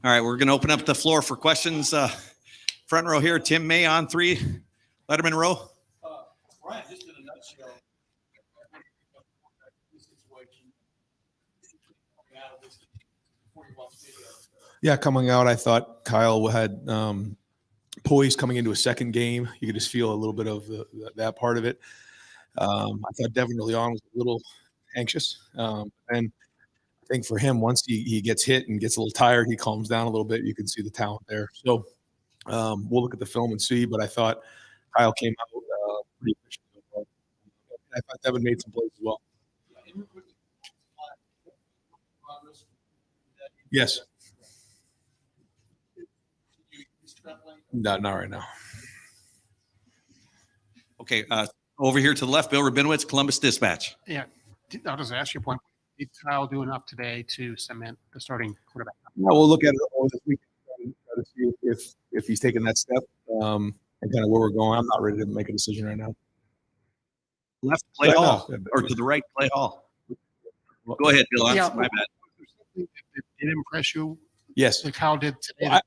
All right, we're going to open up the floor for questions. Front row here, Tim May on 3, Letterman row. Brian, just in a nutshell, yeah, coming out, I thought Kyle had poise coming into a second game. You could just feel a little bit of that part of it. I thought Devin early on was a little anxious. And I think for him, once he gets hit and gets a little tired, he calms down a little bit. You can see the talent there. So we'll look at the film and see. But I thought Kyle came out pretty efficient. I thought Devin made some plays as well. Yes. No, not right now. Okay, over here to the left, Bill Rabinowitz, Columbus Dispatch. Yeah, I'll just ask you a point. Did Kyle do enough today to cement the starting quarterback? No, we'll look at it over this week and try to see if he's taking that step and kind of where we're going. I'm not ready to make a decision right now. Left, Clay Hall, or to the right, Clay Hall. Go ahead, Bill. Yeah, My bad. Did it impress you? Yes. Like Kyle did today last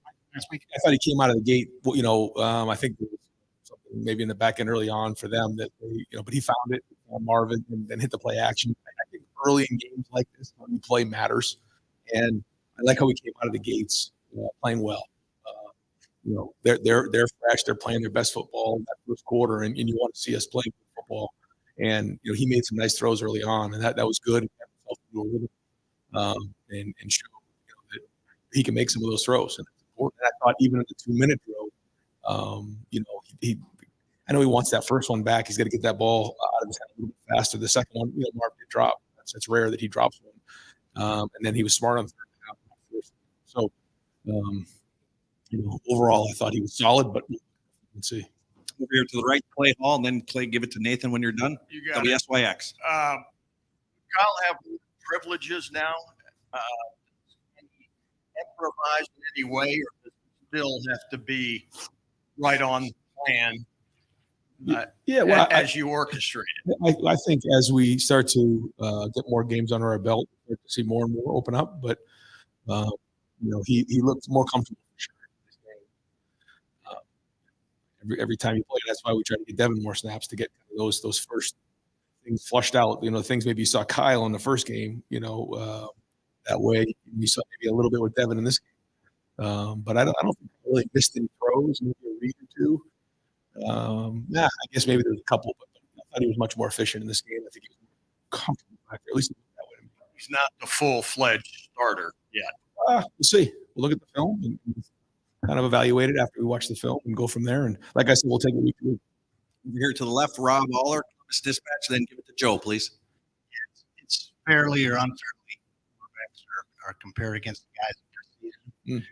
week? I thought he came out of the gate. I think there was something maybe in the back end early on for them that but he found it, Marvin, and then hit the play action. I think early in games like this, when you play matters, and I like how he came out of the gates playing well. They're fresh. They're playing their best football in that first quarter, and you want to see us play football. And he made some nice throws early on, and that was good. And show that he can make some of those throws. And it's important. And I thought even in the 2-minute drill, I know he wants that first one back. He's got to get that ball out of his hand a little bit faster. The second one, Mark did drop. It's rare that he drops one. And then he was smart on the third half. So, overall, I thought he was solid, but let's see. Over here to the right, Clay Hall, and then Clay, give it to Nathan when you're done. You got WSYX. Kyle have privileges now? Can he improvise in any way, or does it still have to be right on plan as you orchestrate it? I think as we start to get more games under our belt, we start to see more and more open up. But he looked more comfortable for sure in this game. Every time you play, that's why we try to get Devin more snaps to get those first things flushed out. Things maybe you saw Kyle in the first game. That way you saw maybe a little bit with Devin in this game. But I don't think I really missed any throws, maybe a read or two. I guess maybe there's a couple, but I thought he was much more efficient in this game. I think he was more comfortable back there. At least that way. He's not the full-fledged starter yet. We'll see. We'll look at the film and kind of evaluate it after we watch the film and go from there. And like I said, we'll take it week to week. Over here to the left, Rob Aller, Columbus Dispatch, then give it to Joe, please. It's fairly or unfairly are compared against the guys in their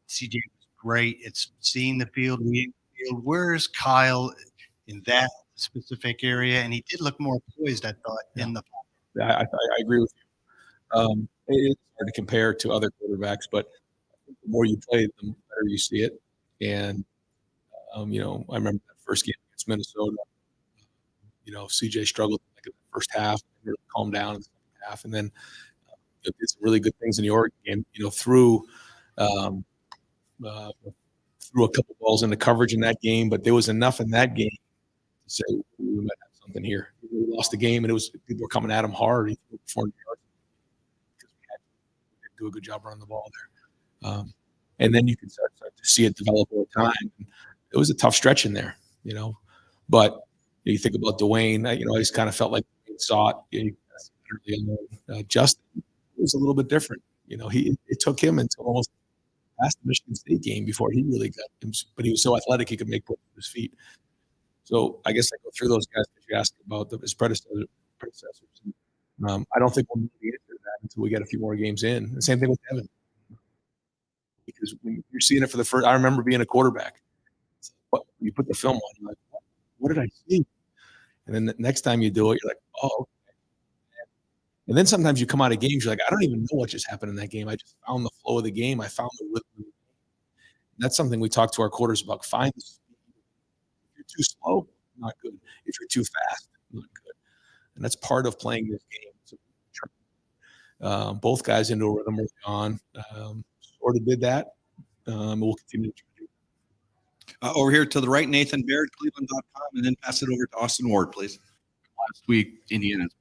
season. CJ was great. It's seeing the field, reading the field. Where's Kyle in that specific area? And he did look more poised, I thought, in the pocket. I agree with you. It's hard to compare to other quarterbacks, but the more you play, the better you see it. And, I remember that first game against Minnesota, CJ struggled in the first half, really calmed down in the second half. And then did some really good things in the Oregon game, threw a couple balls into coverage in that game, but there was enough in that game to say we might have something here. We lost the game, and people were coming at him hard. He threw 400 yards because we didn't do a good job running the ball there. And then you can start to see it develop over time. It was a tough stretch in there, But you think about Dwayne. I just kind of felt like he saw it. Justin was a little bit different. It took him until almost past the Michigan State game before he really got him. But he was so athletic he could make both of his feet. So I guess I go through those guys that you asked about his predecessors. I don't think we'll need to answer that until we get a few more games in. The same thing with Devin. Because when you're seeing it for the first, I remember being a quarterback. You put the film on, you're like, what did I see? And then the next time you do it, you're like, oh, okay. And then sometimes you come out of games, you're like, I don't even know what just happened in that game. I just found the flow of the game. I found the rhythm of the game. That's something we talk to our quarters about. Find the speed. If you're too slow, not good. If you're too fast, not good. And that's part of playing this game. So, both guys into a rhythm early on. sort of did that. We'll continue to try to do Over here to the right, Nathan Baird, Cleveland.com, and then pass it over to Austin Ward, please. Last week, Indiana's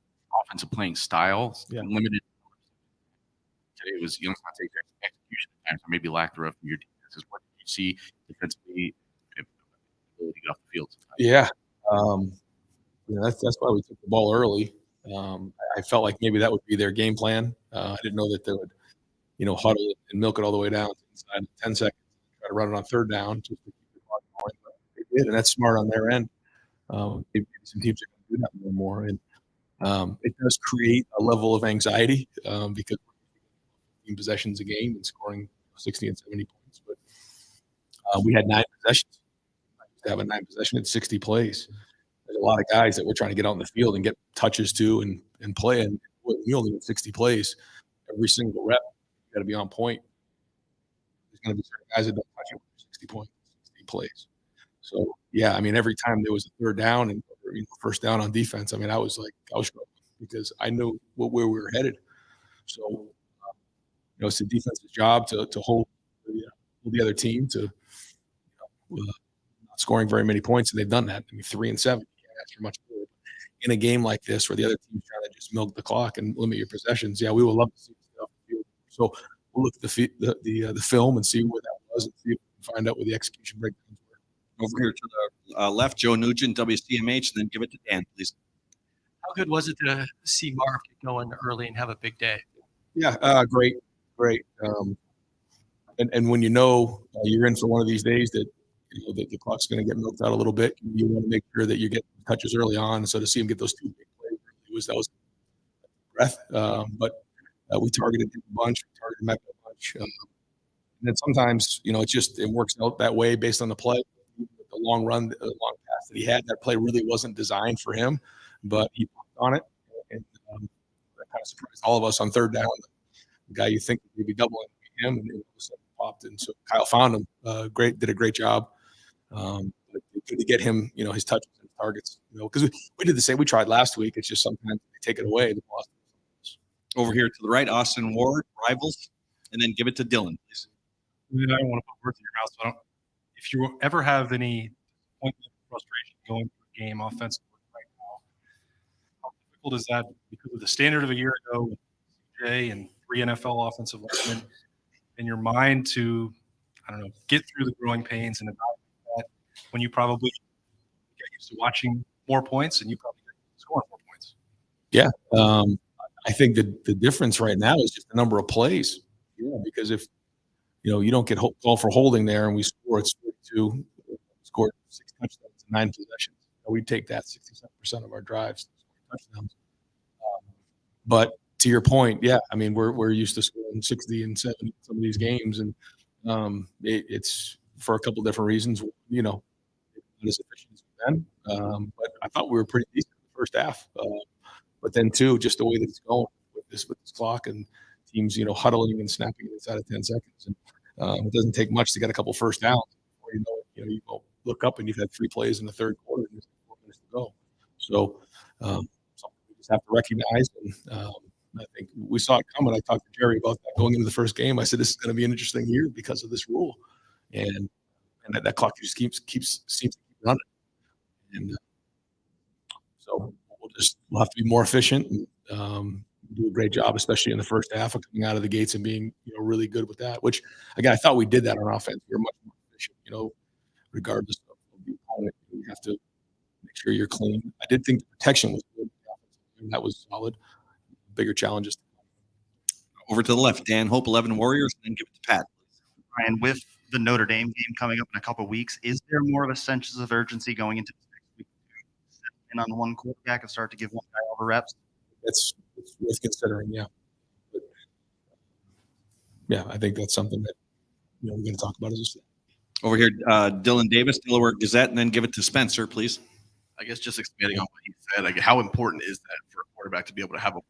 offensive playing style limited. Today was Youngstown takes execution at times, or maybe lack thereof from your defenses. What did you see defensively, ability to get off the field? Yeah, that's why we took the ball early. I felt like maybe that would be their game plan. I didn't know that they would, huddle it and milk it all the way down inside 10 seconds, try to run it on third down just to keep the clock going. But they did, and that's smart on their end. Maybe some teams are going to do that a little more, and it does create a level of anxiety because we're possessions a game and scoring 60 and 70 points. But we had 9 possessions. I used to have a 9 possession at 60 plays. There's a lot of guys that we're trying to get out in the field and get touches to and play. And we only get 60 plays. Every single rep, you got to be on point. There's going to be certain guys that don't touch you with 60 points, 60 plays. So, yeah, I mean, every time there was a third down and first down on defense, I mean, I was struggling because I knew where we were headed. So, it's the defense's job to hold the other team to not scoring very many points, and they've done that. I mean, 3 and 7. You can't ask for much more. In a game like this, where the other team's trying to just milk the clock and limit your possessions, we would love to see stuff. So we'll look at the film and see where that was, and see if we can find out where the execution breakdowns were. Over here to the left, Joe Nugent, WCMH, and then give it to Dan, please. How good was it to see Marv get going early and have a big day? Yeah, great. And when you're in for one of these days that that the clock's going to get milked out a little bit, you want to make sure that you get touches early on. So to see him get those 2 big plays, that was breath. But we targeted him a bunch, targeted Emeka a bunch. And then sometimes it works out that way based on the play. The long run, the long pass that he had, that play really wasn't designed for him, but he popped on it, and that kind of surprised all of us on third down. The guy you think would be doubling him, and it popped. And so Kyle found him. Did a great job. But good to get him, his touches and targets. Because we did the same. We tried last week. It's just sometimes they take it away. Over here to the right, Austin Ward, Rivals, and then give it to Dylan, please. I don't want to put words in your mouth. So if you ever have any disappointment or frustration going through a game offensively right now, how difficult is that because of the standard of a year ago with CJ and 3 NFL offensive linemen in your mind to, get through the growing pains and evaluate that when you probably get used to watching more points and you probably get used to scoring more points? Yeah. I think the difference right now is just the number of plays. Yeah, because if you don't get called for holding there and we score, it's 42, scored 6 touchdowns and 9 possessions. We'd take that 67% of our drives, touchdowns. But to your point, yeah, I mean, we're used to scoring 60 and 70 in some of these games, and it's for a couple different reasons. Not as efficient as we've been, but I thought we were pretty decent in the first half. But then too, just the way that it's going with this clock and teams, huddling and snapping inside of 10 seconds, and it doesn't take much to get a couple first downs before you go look up and you've had 3 plays in the third quarter and there's 4 minutes to go. So something we just have to recognize, and I think we saw it coming. I talked to Jerry about that going into the first game. I said this is going to be an interesting year because of this rule, and that clock just seems to keep running, and so we'll have to be more efficient and do a great job, especially in the first half of coming out of the gates and being really good with that. Which again, I thought we did that on offense. We're much more efficient, regardless of the opponent. You have to make sure you're clean. I did think the protection was good. That was solid. Bigger challenges. Over to the left, Dan Hope, 11 Warriors, and then give it to Pat. Ryan, with the Notre Dame game coming up in a couple of weeks, is there more of a sense of urgency going into this next week to set in on one quarterback and start to give one guy all the reps? It's worth considering, yeah. But, I think that's something that we're going to talk about as a staff. Over here, Dylan Davis, Delaware Gazette, and then give it to Spencer, please. I guess just expanding on what he said, how important is that for a quarterback to be able to have a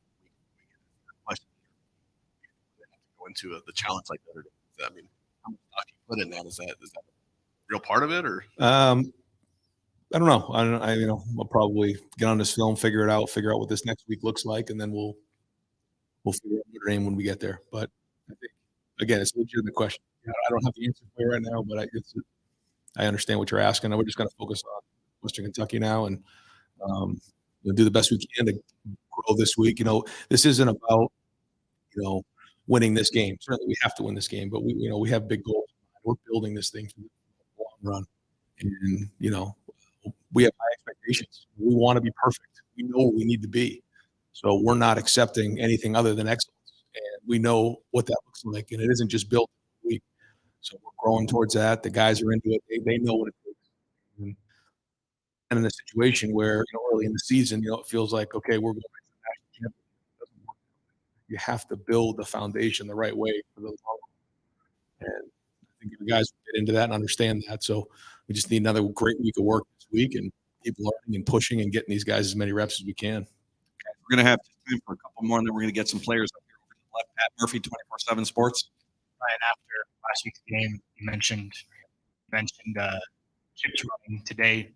question go into the challenge like that? I mean, how much stock you put in that? Is that a real part of it, or? I don't know. I'll probably get on this film, figure out what this next week looks like, and then we'll figure out Notre Dame when we get there. But I think again, it's a legitimate question. I don't have the answer for you right now, but I understand what you're asking. We're just going to focus on Western Kentucky now and do the best we can to grow this week. This isn't about winning this game. Certainly, we have to win this game, but we have big goals. We're building this thing for the long run, and we have high expectations. We want to be perfect. We know where we need to be, so we're not accepting anything other than excellence. And we know what that looks like, and it isn't just built in a week. So we're growing towards that. The guys are into it. They know what it takes. And in a situation where early in the season, it feels like, okay, we're going to the national championship. It doesn't work. You have to build the foundation the right way for the long run. And I think the guys get into that and understand that. So we just need another great week of work this week and keep learning and pushing and getting these guys as many reps as we can. Okay, we're going to have time for a couple more, and then we're going to get some players up here over to the left. Pat Murphy, 24/7 Sports. Ryan, after last week's game, you mentioned chips running today.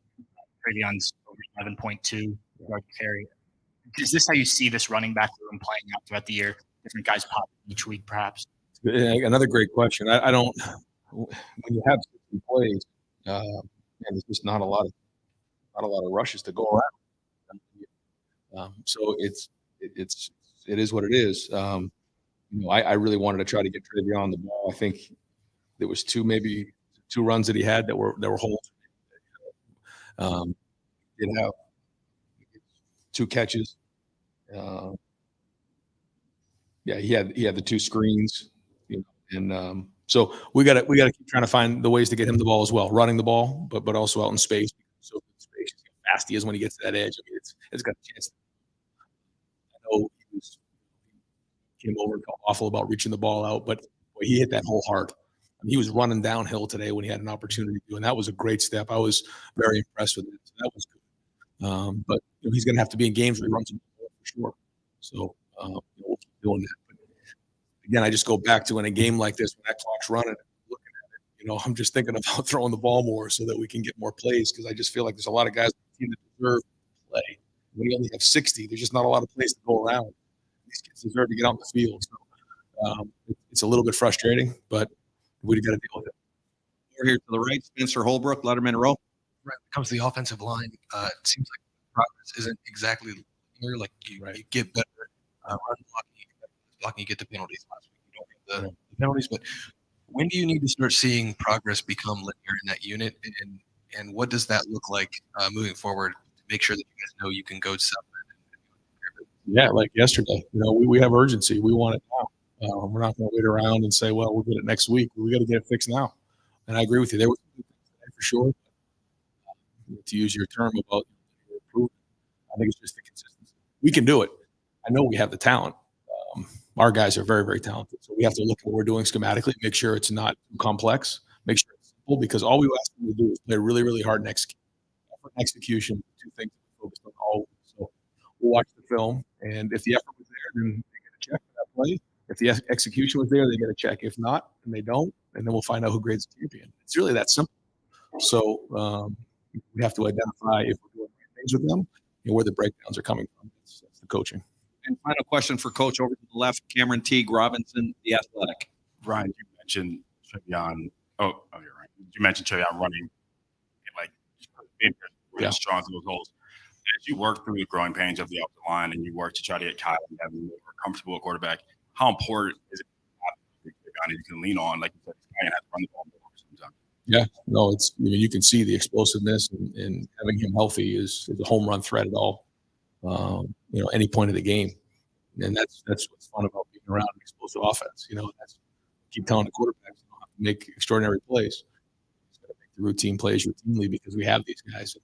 Travion's over 11.2 yard carry. Is this how you see this running back room playing out throughout the year? Different guys pop each week, perhaps. Another great question. I don't. When you have 60 plays, and there's just not a lot of rushes to go around. So it is what it is. I really wanted to try to get Travion the ball. I think there was maybe two runs that he had that were holds. Did have 2 catches. He had the 2 screens, and so we got to keep trying to find the ways to get him the ball as well, running the ball, but also out in space. So in space, how fast he is when he gets to that edge. I mean, it's got a chance. I know he came over and felt awful about reaching the ball out, but boy, he hit that hole hard. I mean, he was running downhill today when he had an opportunity to, and that was a great step. I was very impressed with it. So that was good. But he's going to have to be in games where he runs the ball for sure. So we'll keep doing that. But again, I just go back to in a game like this when that clock's running, looking at it. I'm just thinking about throwing the ball more so that we can get more plays because I just feel like there's a lot of guys on the team that deserve to play. When you only have 60, there's just not a lot of plays to go around. These kids deserve to get out in the field. So it's a little bit frustrating, but we got to deal with it. We're here to the right, Spencer Holbrook, Letterman Row. Right, when it comes to the offensive line, it seems like progress isn't exactly linear. Like you get better run blocking, you get the penalties. Last week you don't get the penalties, but when do you need to start seeing progress become linear in that unit, and what does that look like moving forward to make sure that you guys know you can go something? Yeah, like yesterday, we have urgency. We want it now. We're not going to wait around and say, well, we'll get it next week. We got to get it fixed now. And I agree with you. There was for sure. To use your term about improvement, I think it's just the consistency. We can do it. I know we have the talent. Our guys are very, very talented. So we have to look at what we're doing schematically, make sure it's not too complex, make sure it's simple, because all we ask them to do is play really, really hard and execute. Effort and execution, 2 things we focus on all week. So we'll watch the film, and if the effort was there, then they get a check for that play. If the execution was there, they get a check. If not, then they don't, and then we'll find out who grades the champion. It's really that simple. So we have to identify if we're doing right things with them and where the breakdowns are coming from. That's the coaching. And final question for Coach over to the left, Cameron Teague Robinson, The Athletic. Ryan, you mentioned Travion. Oh, you're right. You mentioned Travion running, being really strong through those holes. As you work through the growing pains of the offensive line and you work to try to get Kyle and have him more comfortable at quarterback, how important is it to have a guy you can lean on? Like you said, he's going to have to run the ball more sometimes. Yeah, no, it's you can see the explosiveness and having him healthy is a home run threat at all. Any point of the game, and that's what's fun about being around an explosive offense. That's keep telling the quarterbacks you don't have to make extraordinary plays. Just got to make the routine plays routinely because we have these guys.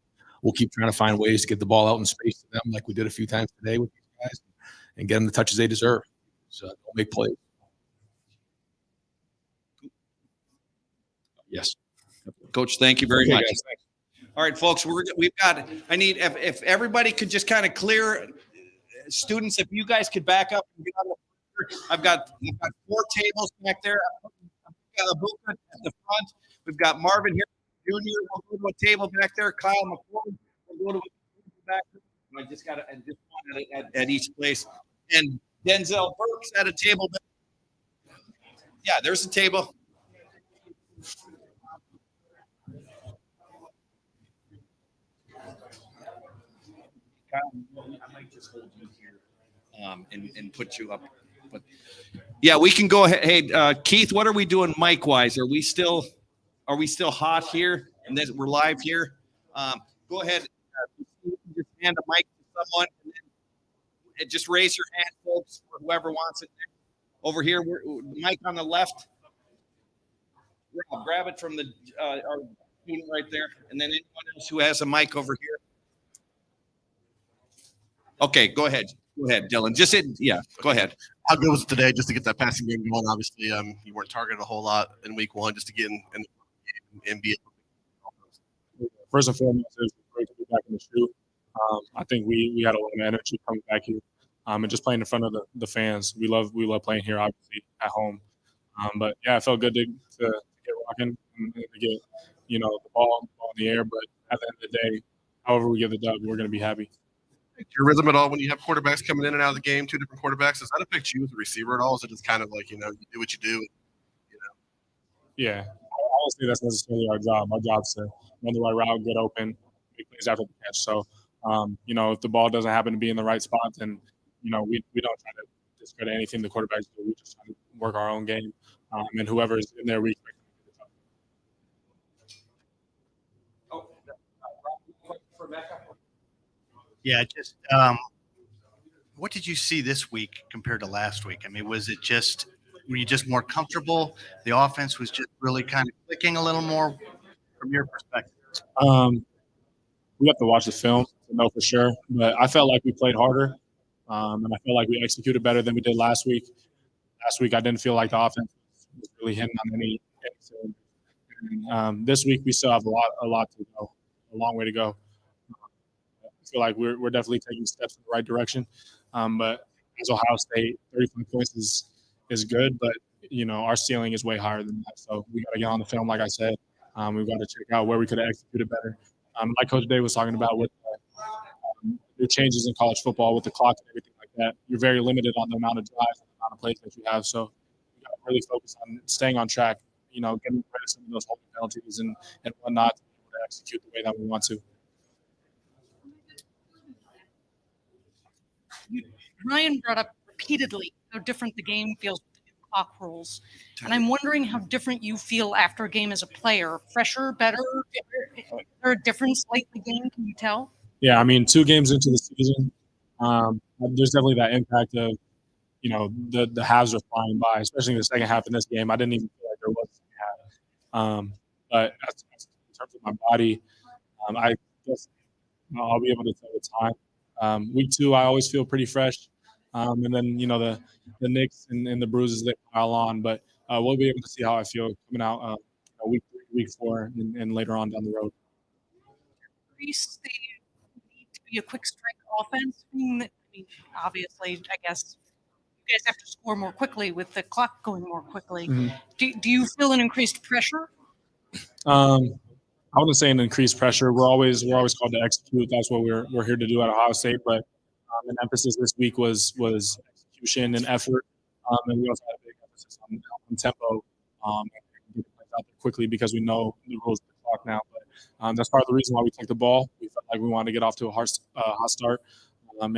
We'll keep trying to find ways to get the ball out in space to them, like we did a few times today with these guys, and get them the touches they deserve. So don't make plays. Yes. Coach, thank you very much. Guys, all right, folks, I need, if everybody could just kind of clear, students, if you guys could back up and get on the, I've got 4 tables back there. I've got Egbuka at the front. We've got Marvin Harrison Jr. We'll go to a table back there. Kyle McCord. We'll go to a table back there. I just got one at each place. And Denzel Burks at a table back. Yeah, there's a table. I might just hold you here and put you up. But yeah, we can go ahead. Hey, Keith, what are we doing mic wise? Are we still hot here? And then we're live here. Go ahead. Just hand a mic to someone, and just raise your hand, folks, for whoever wants it. Over here, mic on the left. Grab it from our student right there, and then anyone else who has a mic over here. Okay, go ahead. Go ahead, Dylan. Go ahead. How good was it today just to get that passing game going? Obviously, you weren't targeted a whole lot in week one, just to get in and be. First and foremost, it was great to be back in the shoe. I think we had a lot of energy coming back here, and just playing in front of the fans. We love playing here, obviously at home. But yeah, it felt good to get rocking and to get the ball in the air. But at the end of the day, however we get the dub, we're going to be happy. Your rhythm at all when you have quarterbacks coming in and out of the game, two different quarterbacks? Does that affect you as a receiver at all? Is it just kind of like you do what you do? Yeah, I don't think that's necessarily our job. Our job is to run the right route, get open, make plays after the catch. So, if the ball doesn't happen to be in the right spot, then we don't try to discredit anything the quarterbacks do. We just try to work our own game, and whoever is in there, we expect them to get it. Yeah, just what did you see this week compared to last week? I mean, were you just more comfortable? The offense was just really kind of clicking a little more from your perspective? We have to watch the film to know for sure, but I felt like we played harder, and I felt like we executed better than we did last week. Last week, I didn't feel like the offense was really hitting on any cylinders. This week, we still have a lot to go, a long way to go. I feel like we're definitely taking steps in the right direction. But as Ohio State, 35 points is good, but our ceiling is way higher than that. So we got to get on the film, like I said. We've got to check out where we could have executed better. Like Coach Day was talking about with the changes in college football with the clock and everything like that, you're very limited on the amount of drives and the amount of plays that you have. So we got to really focus on staying on track, getting rid of some of those holding penalties and whatnot to be able to execute the way that we want to. Ryan brought up repeatedly how different the game feels with the new clock rules. And I'm wondering how different you feel after a game as a player. Fresher, better? Is there a difference late in the game? Can you tell? Yeah, I mean, 2 games into the season, there's definitely that impact of, the halves are flying by, especially in the second half in this game. I didn't even feel like there was a second half. But in terms of my body, I guess I'll be able to tell the time. Week 2, I always feel pretty fresh. And then, the nicks and the bruises, they pile on. But we'll be able to see how I feel coming out week 3, week 4, and later on down the road. Increase the need to be a quick strike offense? I mean, obviously, I guess you guys have to score more quickly with the clock going more quickly. Mm-hmm. Do you feel an increased pressure? I wouldn't say an increased pressure. We're always called to execute. That's what we're here to do at Ohio State. But an emphasis this week was execution and effort, and we also had a big emphasis on tempo and get the plays out there quickly because we know the rules of the clock now. But that's part of the reason why we took the ball. We felt like we wanted to get off to a hot start, and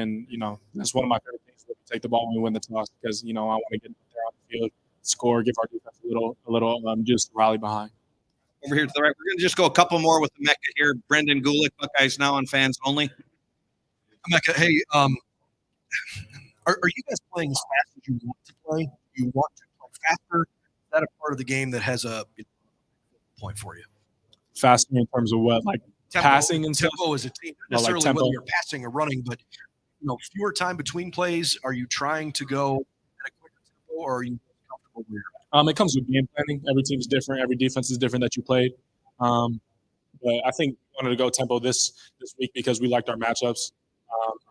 that's one of my favorite things. We take the ball when we win the toss because I want to get there on the field, score, give our defense a little juice to rally behind. Over here to the right, we're going to just go a couple more with Emeka here. Brendan Gulick, Buckeyes Now on Fans Only. Emeka, hey, are you guys playing as fast as you want to play? You want to play faster? Is that a part of the game that has a point for you? Faster in terms of what, like tempo, passing and tempo stuff? as a team, not necessarily tempo. whether you're passing or running, but fewer time between plays. Are you trying to go at a quicker tempo, or are you comfortable where you're at? It comes with game planning. Every team's different. Every defense is different that you played. But I think we wanted to go tempo this week because we liked our matchups.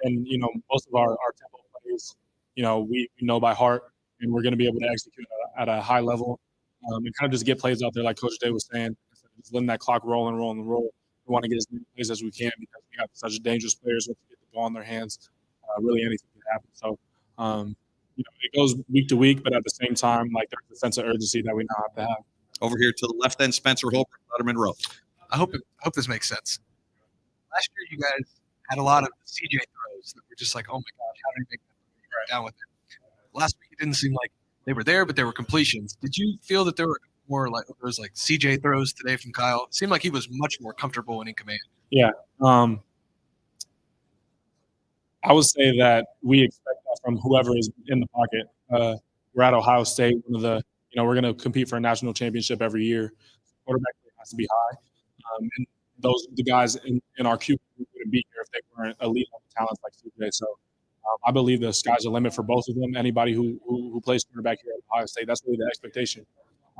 And most of our tempo plays, we know by heart, and we're going to be able to execute at a high level and kind of just get plays out there, like Coach Day was saying, instead of just letting that clock roll. We want to get as many plays as we can because we got such dangerous players. Once they get the ball in their hands, really anything can happen. So it goes week to week, but at the same time, like there's a sense of urgency that we now have to have. Over here to the left, then Spencer Holbrook, Letterman Rowe. I hope this makes sense. Last year, you guys had a lot of CJ throws that were just like, oh my gosh, how did he make that down with it? Last week, it didn't seem like they were there, but they were completions. Did you feel that there were more like those like CJ throws today from Kyle? It seemed like he was much more comfortable and in command. Yeah. I would say that we expect that from whoever is in the pocket. We're at Ohio State, one of the, we're going to compete for a national championship every year. Quarterback has to be high. And those the guys in our QB wouldn't be here if they weren't elite talents like CJ. So I believe the sky's the limit for both of them. Anybody who plays quarterback here at Ohio State, that's really the expectation.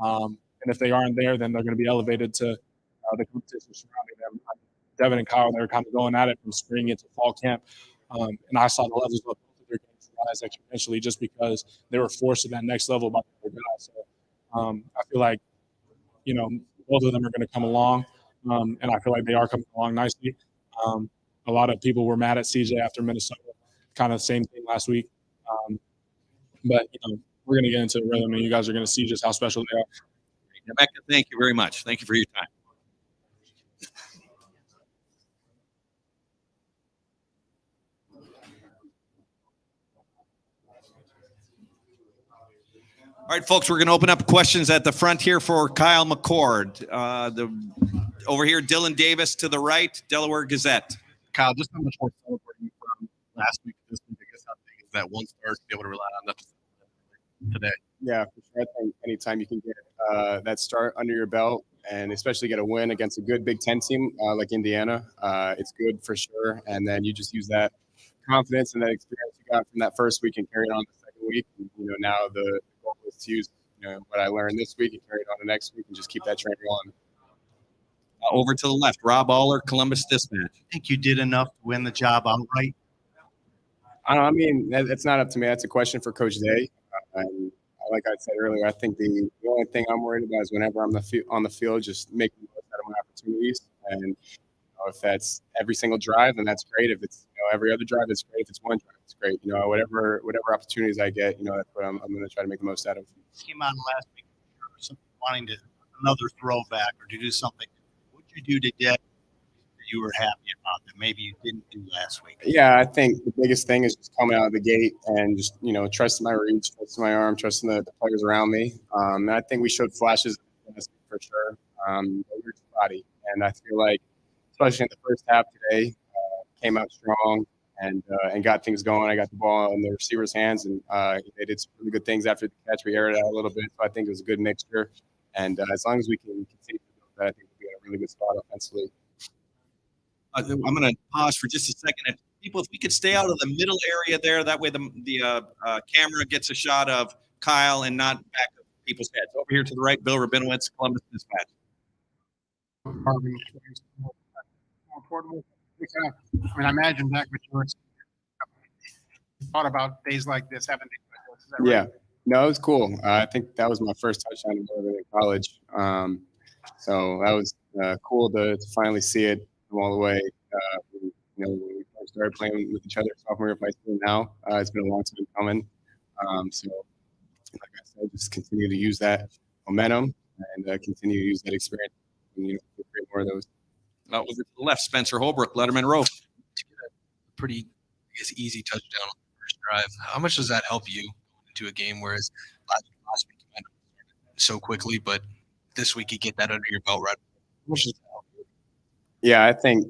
And if they aren't there, then they're going to be elevated to the competition surrounding them. Devin and Kyle, they were kind of going at it from spring into fall camp. And I saw the levels of both of their games rise exponentially just because they were forced to that next level by the guys. So I feel like, both of them are going to come along. And I feel like they are coming along nicely. A lot of people were mad at CJ after Minnesota. Kind of the same thing last week. But, we're going to get into the rhythm, and you guys are going to see just how special they are. Emeka, thank you very much. Thank you for your time. All right, folks, we're going to open up questions at the front here for Kyle McCord. Over here, Dylan Davis to the right, Delaware Gazette. Kyle, just how much more celebrating from last week to this week? I guess how big is that one start to be able to rely on that today? Yeah, for sure. I think anytime you can get that start under your belt and especially get a win against a good Big Ten team like Indiana, it's good for sure. And then you just use that confidence and that experience you got from that first week and carry it on the second week. And, now the goal is to use what I learned this week and carry it on the next week and just keep that train rolling. Over to the left, Rob Aller, Columbus Dispatch. I think you did enough to win the job outright. I mean, it's not up to me. That's a question for Coach Day. And like I said earlier, I think the only thing I'm worried about is whenever I'm on the field, just making the most out of my opportunities. And if that's every single drive, then that's great. If it's every other drive, it's great. If it's one drive, it's great. Whatever opportunities I get, that's what I'm going to try to make the most out of. Came on last week, wanting to another throwback or to do something. What did you do today that you were happy about that maybe you didn't do last week? Yeah, I think the biggest thing is just coming out of the gate and just trusting my reach, trusting my arm, trusting the players around me. And I think we showed flashes for sure. Your body, and I feel like, especially in the first half today, came out strong and got things going. I got the ball in the receiver's hands, and they did some really good things after the catch. We aired it out a little bit, so I think it was a good mixture. And as long as we can continue to do that, I think we'll be in a really good spot offensively. I'm going to pause for just a second. If we could stay out of the middle area there, that way the camera gets a shot of Kyle and not back of people's heads. Over here to the right, Bill Rabinowitz, Columbus Dispatch. Marvin, more important. I imagine back with yours, thought about days like this, haven't you? Is that right? Yeah, no, it was cool. I think that was my first touchdown in college. So that was cool to finally see it all the way. When we first started playing with each other, sophomore year of high school now, it's been a long time coming. So, like I said, just continue to use that momentum and continue to use that experience and create more of those. Over to the left, Spencer Holbrook, Letterman Rowe. To get a pretty, easy touchdown on the first drive, how much does that help you into a game? Whereas last week you kind of started so quickly, but this week you get that under your belt, right? How much does that help you? Yeah, I think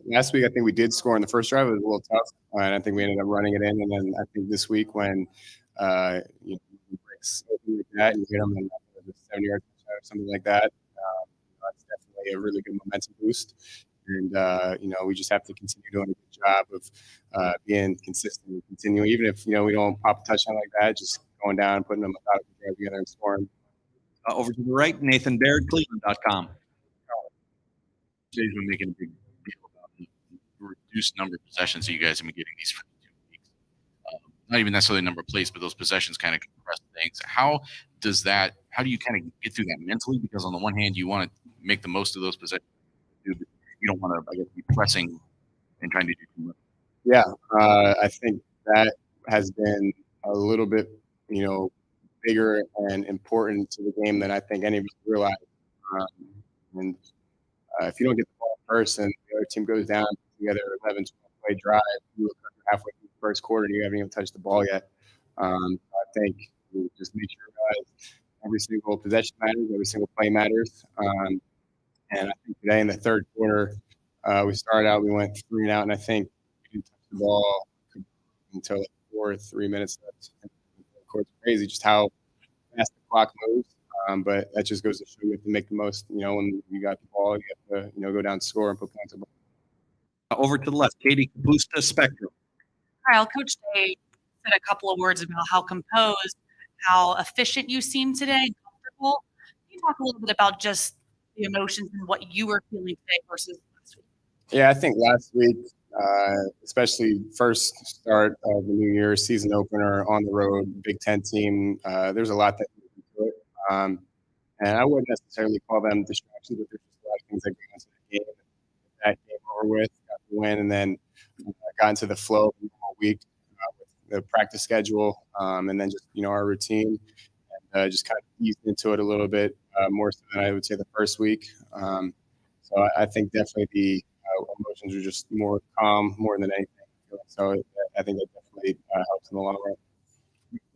last week we did score in the first drive. It was a little tough, and I think we ended up running it in. And then I think this week when you breaks something like that and you hit them in a 70-yard touchdown or something like that, it's definitely a really good momentum boost. And we just have to continue doing a good job of being consistent and continuing. Even if we don't pop a touchdown like that, just going down and putting them together and scoring. Over to the right, Nathan Baird, Cleveland.com. Jay's been making a big deal about the reduced number of possessions that you guys have been getting these 2 weeks. Not even necessarily the number of plays, but those possessions kind of compress things. How do you kind of get through that mentally? Because on the one hand, you want to make the most of those possessions. You don't want to, be pressing and trying to do too much. Yeah, I think that has been a little bit, bigger and important to the game than I think any of us realize. And if you don't get the ball first and the other team goes down together 11, 12 play drive, you look like you're halfway through the first quarter and you haven't even touched the ball yet. I think we just make sure every single possession matters, every single play matters. And I think today in the third quarter, we started out, we went 3 and out, and I think we didn't touch the ball until like 4 or 3 minutes left. Of course, it's crazy just how fast the clock moves. But that just goes to show you have to make the most, when you got the ball, you have to, go down, score, and put points up. Over to the left, Katie Kapusta, Spectrum. Kyle, Coach Day said a couple of words about how composed, how efficient you seem today, and comfortable. Can you talk a little bit about just the emotions and what you were feeling today versus last week? Yeah, I think last week, especially first start of the new year, season opener on the road, Big Ten team, there's a lot that goes into it. And I wouldn't necessarily call them distractions, but there's just a lot of things that go into the game. That game over with, got the win, and then got into the flow of the whole week with the practice schedule, and then just our routine, and just kind of eased into it a little bit more so than I would say the first week. So I think definitely the emotions are just more calm more than anything. So I think that definitely helps in the long run.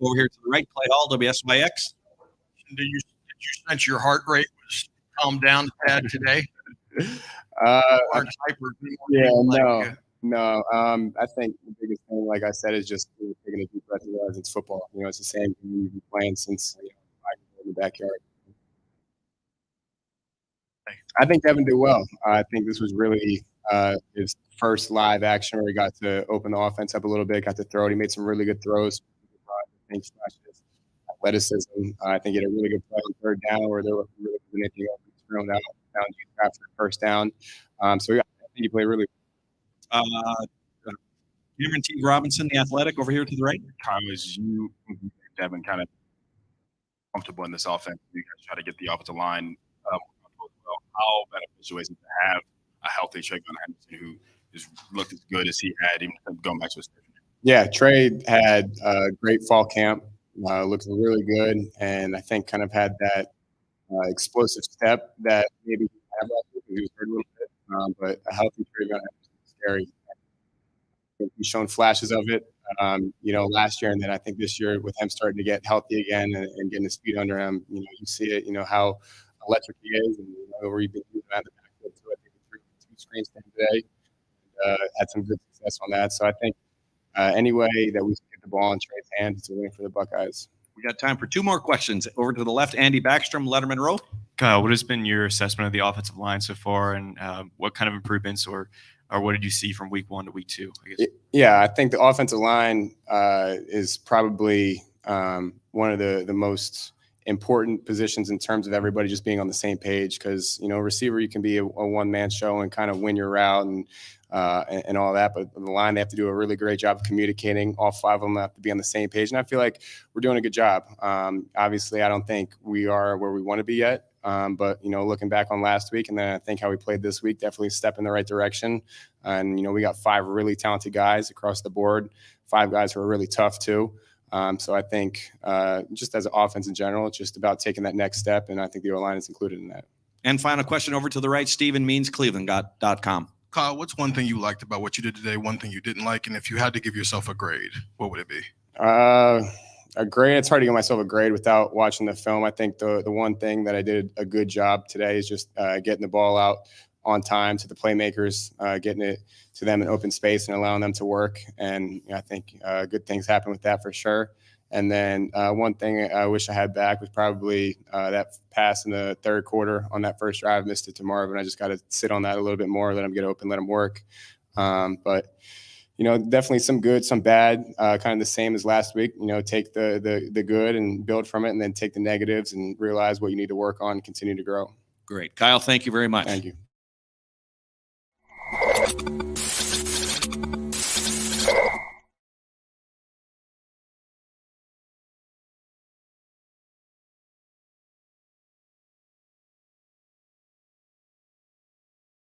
Over here to the right, Clay Hall, WSYX. Did you sense your heart rate was calmed down a tad today? No. I think the biggest thing, like I said, is just taking a deep breath and realize it's football. It's the same thing we've been playing since 5 years in the backyard. I think Devin did well. I think this was really his first live action where he got to open the offense up a little bit, got to throw it. He made some really good throws. Thanks to his athleticism. I think he had a really good play on third down where there wasn't really anything else. Thrown out, found you after the first down. So yeah, I think he played really well. Cameron T. Robinson, the athletic, over here to the right. Kyle, as you and Devin kind of comfortable in this offense, you guys try to get the offensive line how beneficial is it to have a healthy Trayvon Henderson who has looked as good as he had, even going back to his first year? Yeah, Trey had a great fall camp, looked really good, and I think kind of had that explosive step that maybe he had last week. He was hurt a little bit, but a healthy Trayvon Henderson is scary. I think he's shown flashes of it, last year, and then I think this year with him starting to get healthy again and getting his feet under him, you see it, how electric he is, and where he's been using that in the backfield too. I think he threw 2 screens to him today, and had some good success on that. So I think any way that we can get the ball in Trey's hands, it's a win for the Buckeyes. We got time for 2 more questions. Over to the left, Andy Backstrom, Letterman Row. Kyle, what has been your assessment of the offensive line so far, and what kind of improvements or what did you see from week 1 to week 2? I guess. Yeah, I think the offensive line is probably one of the most important positions in terms of everybody just being on the same page, because receiver, you can be a one-man show and kind of win your route and all that, but the line, they have to do a really great job of communicating. All 5 of them have to be on the same page, and I feel like we're doing a good job. Obviously, I don't think we are where we want to be yet, but looking back on last week and then I think how we played this week, definitely a step in the right direction. And we got 5 really talented guys across the board, 5 guys who are really tough too. So I think just as an offense in general, it's just about taking that next step, and I think the O-line is included in that. And final question over to the right, Stephen Means, Cleveland.com. Kyle, what's one thing you liked about what you did today, one thing you didn't like, and if you had to give yourself a grade, what would it be? A grade, it's hard to give myself a grade without watching the film. I think the one thing that I did a good job today is just getting the ball out on time to the playmakers, getting it to them in open space and allowing them to work. And I think good things happen with that for sure. And then one thing I wish I had back was probably that pass in the third quarter on that first drive. Missed it to Marvin. I just got to sit on that a little bit more, let him get open, let him work. But definitely some good, some bad, kind of the same as last week. Take the good and build from it, and then take the negatives and realize what you need to work on and continue to grow. Great. Kyle, thank you very much. Thank you.